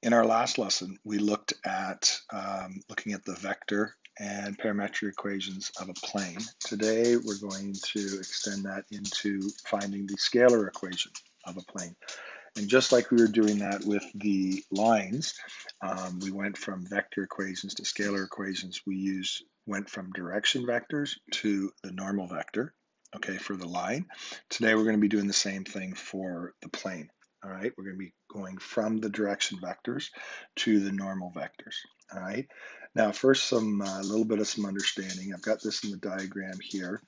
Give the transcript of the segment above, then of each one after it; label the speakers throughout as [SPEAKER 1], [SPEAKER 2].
[SPEAKER 1] In our last lesson, we looked at looking at the vector and parametric equations of a plane. Today, we're going to extend that into finding the scalar equation of a plane. And just like we were doing that with the lines, we went from vector equations to scalar equations. We went from direction vectors to the normal vector, okay, for the line. Today, we're going to be doing the same thing for the plane. All right, we're going to be going from the direction vectors to the normal vectors. All right, now first a little bit of some understanding. I've got this in the diagram here,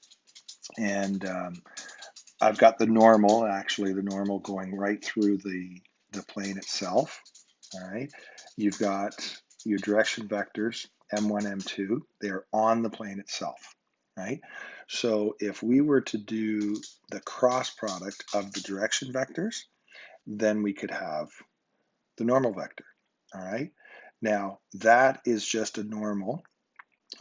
[SPEAKER 1] and I've got the normal, actually the normal going right through the plane itself. All right, you've got your direction vectors, M1, M2, they're on the plane itself, right? So if we were to do the cross product of the direction vectors, then we could have the normal vector, all right? Now, that is just a normal,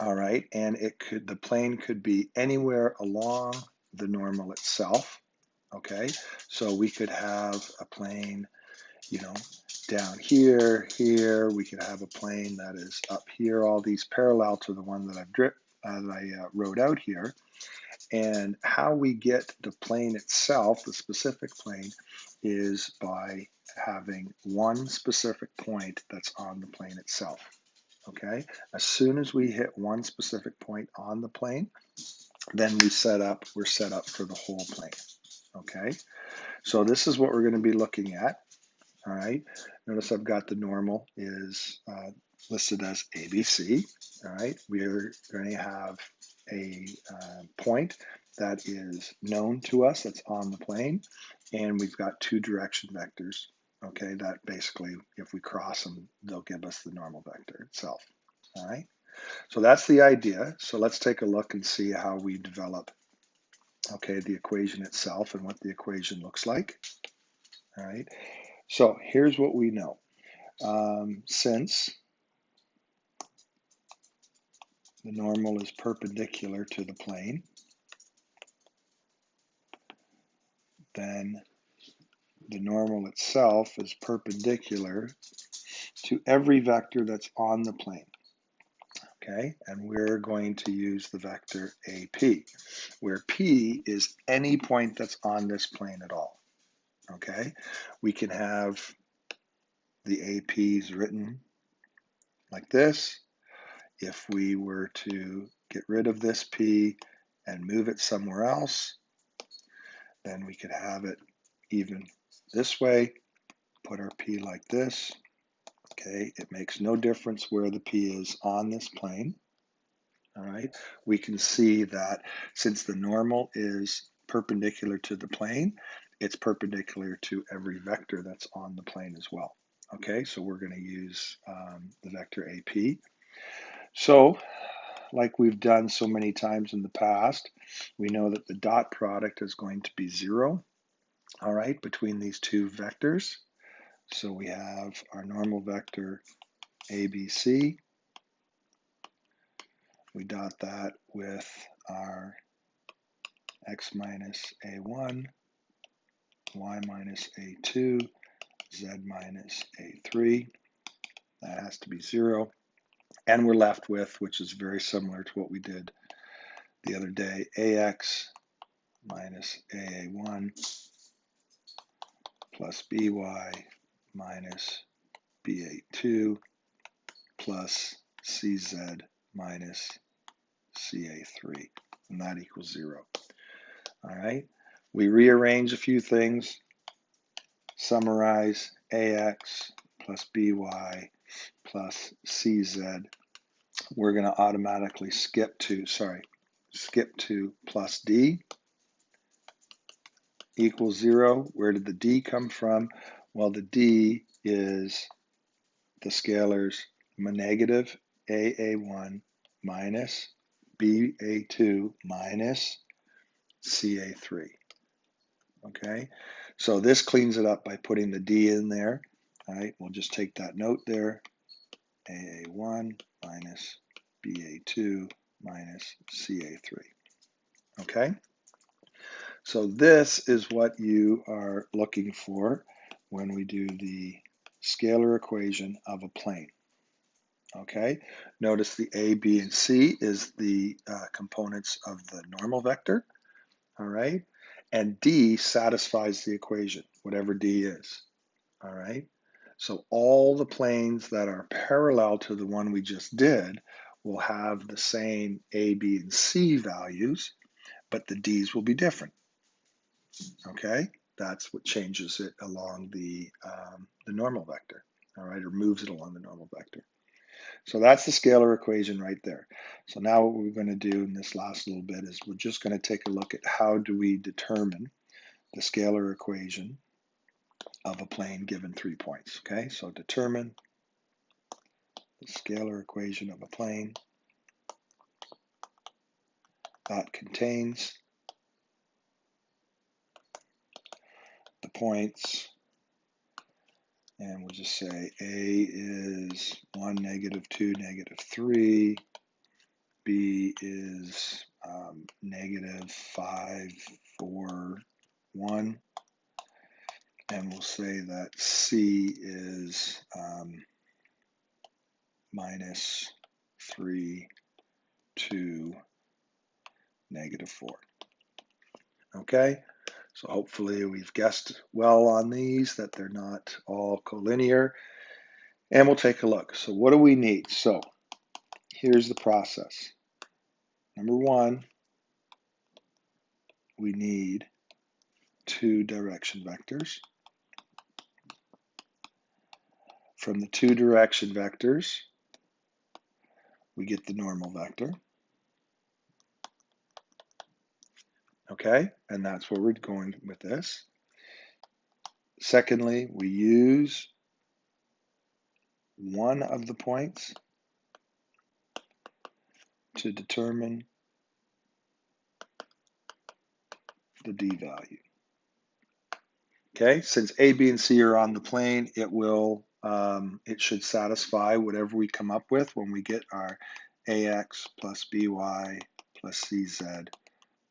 [SPEAKER 1] all right? And the plane could be anywhere along the normal itself, okay? So we could have a plane, down here, here. We could have a plane that is up here, all these parallel to the one that I wrote out here. And how we get the plane itself, the specific plane, is by having one specific point that's on the plane itself. Okay? As soon as we hit one specific point on the plane, then we're set up for the whole plane. Okay? So this is what we're going to be looking at. All right? Notice I've got the normal is listed as ABC. All right? We're going to have a point that is known to us that's on the plane, and we've got two direction vectors, okay, that basically if we cross them they'll give us the normal vector itself. All right, so that's the idea. So let's take a look and see how we develop, okay, the equation itself and what the equation looks like. All right, so here's what we know. Since the normal is perpendicular to the plane, then the normal itself is perpendicular to every vector that's on the plane. Okay, and we're going to use the vector AP, where P is any point that's on this plane at all. Okay, we can have the APs written like this. If we were to get rid of this P and move it somewhere else, then we could have it even this way, put our P like this. Okay, it makes no difference where the P is on this plane. All right, we can see that since the normal is perpendicular to the plane, it's perpendicular to every vector that's on the plane as well. Okay, so we're going to use the vector AP. So, like we've done so many times in the past, we know that the dot product is going to be 0, all right, between these two vectors. So we have our normal vector ABC. We dot that with our x minus a1, y minus a2, z minus a3. That has to be 0. And we're left with, which is very similar to what we did the other day, ax minus aa1 plus by minus ba2 plus cz minus ca3, and that equals 0. All right, we rearrange a few things, summarize ax plus by plus cz. We're going to automatically skip to plus d equals 0. Where did the d come from? Well, the d is the scalars negative aa1 minus ba2 minus ca3. Okay, so this cleans it up by putting the d in there. All right, we'll just take that note there. aa1 minus ba2 minus ca3. Okay, so this is what you are looking for when we do the scalar equation of a plane. Okay, notice the A, B, and C is the components of the normal vector. All right, and D satisfies the equation, whatever D is. All right, so all the planes that are parallel to the one we just did will have the same A, B, and C values, but the D's will be different. Okay, that's what changes it along the normal vector. All right, or moves it along the normal vector. So that's the scalar equation right there. So now what we're going to do in this last little bit is we're just going to take a look at how do we determine the scalar equation of a plane given 3 points. Okay, so determine the scalar equation of a plane that contains the points, and we'll just say A is 1, negative 2, negative 3, B is negative 5, 4, 1, and we'll say that C is minus 3, 2, negative 4. Okay, so hopefully we've guessed well on these that they're not all collinear, and we'll take a look. So what do we need? So here's the process. Number one, we need 2 direction vectors. From the 2 direction vectors, we get the normal vector. Okay, and that's where we're going with this. Secondly, we use one of the points to determine the D value. Okay, since A, B, and C are on the plane, it should satisfy whatever we come up with when we get our AX plus BY plus CZ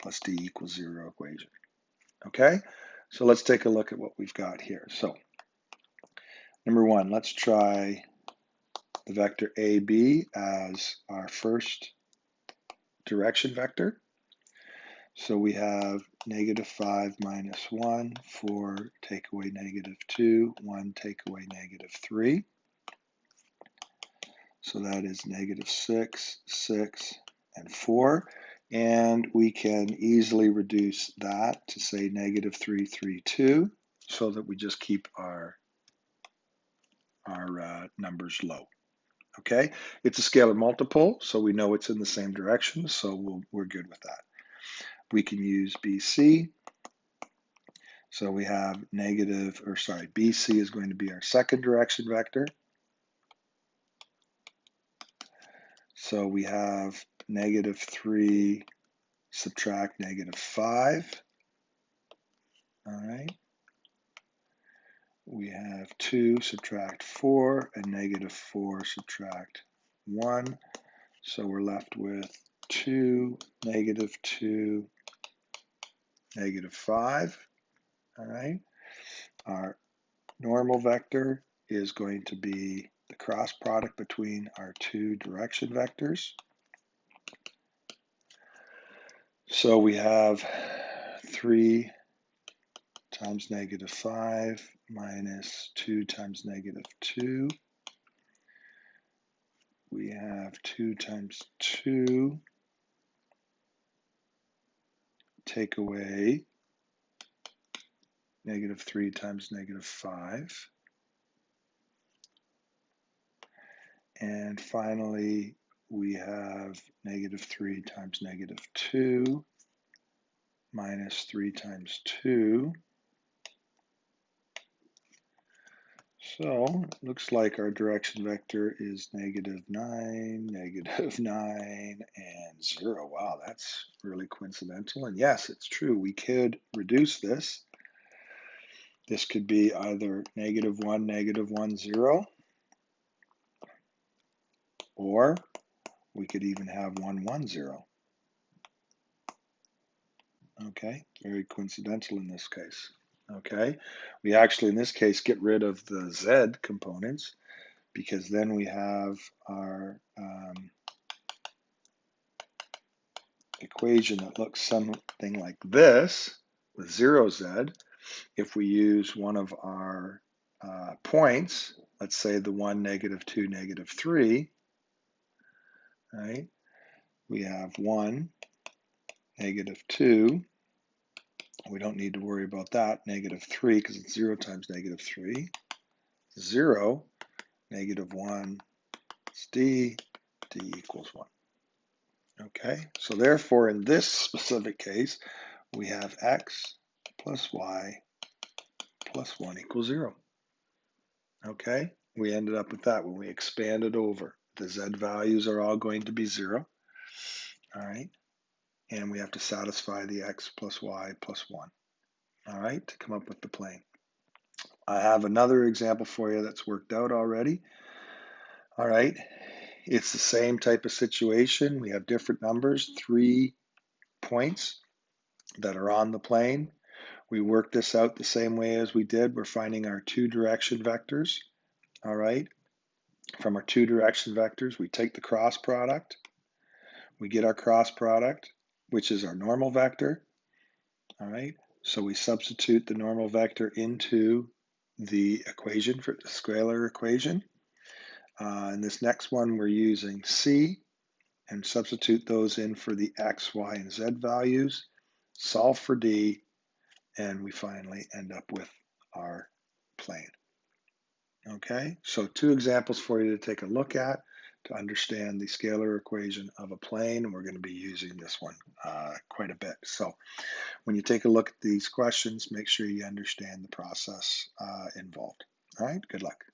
[SPEAKER 1] plus D equals 0 equation. Okay, so let's take a look at what we've got here. So number one, let's try the vector AB as our first direction vector. So we have negative 5 minus 1, 4 take away negative 2, 1 take away negative 3. So that is negative 6, 6, and 4. And we can easily reduce that to say negative 3, 3, 2, so that we just keep our numbers low. Okay, it's a scalar multiple, so we know it's in the same direction, so we're good with that. We can use BC. So we have BC is going to be our second direction vector. So we have negative 3 subtract negative 5. All right. We have 2 subtract 4 and negative 4 subtract 1. So we're left with 2, negative 2, negative 5. All right. Our normal vector is going to be the cross product between our 2 direction vectors. So we have 3 times negative 5 minus 2 times negative 2. We have 2 times 2 take away negative 3 times negative 5. And finally, we have negative 3 times negative 2 minus 3 times 2. So it looks like our direction vector is negative 9, negative 9, and 0. Wow, that's really coincidental. And yes, it's true. We could reduce this. This could be either negative 1, 0, or we could even have 1, 1, 0. Okay, very coincidental in this case. Okay, we actually, in this case, get rid of the z components because then we have our equation that looks something like this with 0z. If we use one of our points, let's say the 1, -2, -3, right? We have 1, -2. We don't need to worry about that. -3 because it's 0 times -3. 0, -1 is d. D equals 1. Okay, so therefore in this specific case, we have x plus y plus 1 equals 0. Okay, we ended up with that when we expanded over. The z values are all going to be 0. All right, and we have to satisfy the x plus y plus 1. All right, to come up with the plane. I have another example for you that's worked out already. All right, it's the same type of situation. We have different numbers, 3 points that are on the plane. We work this out the same way as we did. We're finding our 2 direction vectors. All right, from our 2 direction vectors, we take the cross product. We get our cross product, which is our normal vector. All right, so we substitute the normal vector into the equation for the scalar equation. In this next one, we're using C and substitute those in for the x, y, and z values, solve for D, and we finally end up with our plane. Okay, so 2 examples for you to take a look at to understand the scalar equation of a plane. We're going to be using this one quite a bit. So when you take a look at these questions, make sure you understand the process involved. All right, good luck.